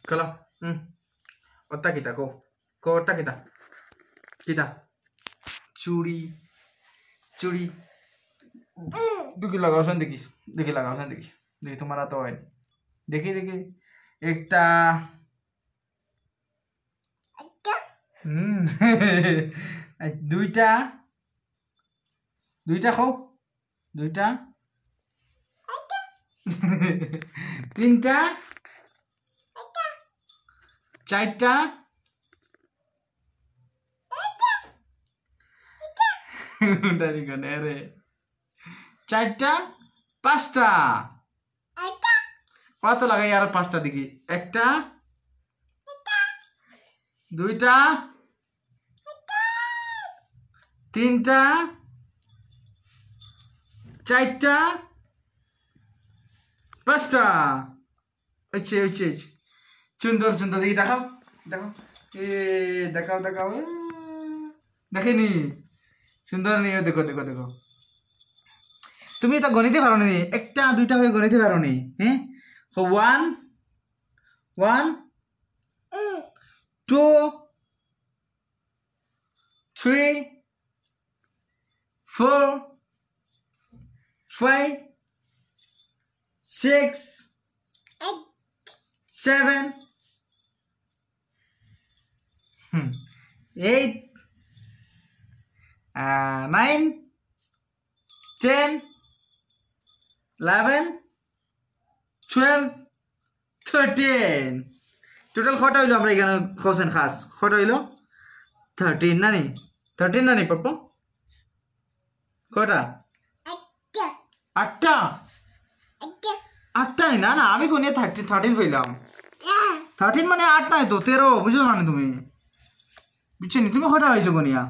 খোলো ওটা কিতা কো কো ওটা কিতা কিতা চুড়ি চুড়ি দুকি লাগাও শুন দেখি দেখি লাগাও শুন দেখি দেখি তোমার তো হয় দেখি দেখি একটা দুইটা দুইটা খাও দুইটা তিনটা চারটা রে চারটা পাঁচটা কত লাগাই আর পাঁচটা দেখি একটা দুইটা তিনটা চারটা পাঁচটা সুন্দর সুন্দর দেখি দেখাও দেখাও দেখাও দেখাও দেখিনি সুন্দর নিয়ে দেখো দেখো দেখো তুমি তো গণিতে পারো নি একটা দুইটা হয়ে গণিতে পারো নি হ্যাঁ one one two three four five six seven, 8, 9, 10, 11, 12, 13 total কটা হইলো আমরা এখানে খোসেন খাস কটা হইলো 13 নানি 13 নানি পাপ্পা কটা আটটা আটটা না না আমি কোন 13 পাইলাম 13 মানে 8 নাই তো 13 বুঝো না তুমি বুঝছো নি তুমি কটা পাইছো কোনিয়া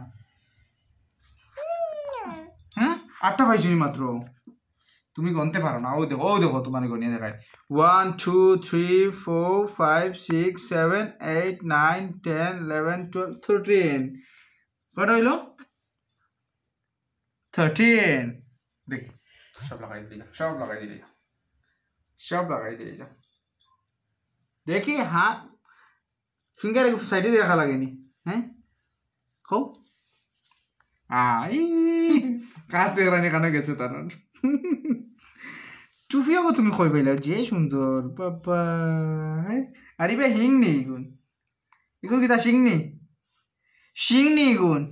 হ্যাঁ 8টা পাইছো মাত্র তুমি গণতে পারো না ও দেখো তোমার গনিয়া দেখায় 1 2 3 4 5 6 7 8 9 10 11 12 13 কটা হইলো 13 দেখ সব লাগাই দিই সব লাগাই দিই সব লাগাই দিই দেখি হাত ফিঙ্গার সাইডে দিয়ে রাখা লাগেনি হ্যাঁ খাও কাজ দেখলানি কানে গেছে তার টুফিও তুমি কই পাইলা যে সুন্দর বাবা আরে ভাই হিং নেই এগুন এগুন কি তা শিং নেই এগুন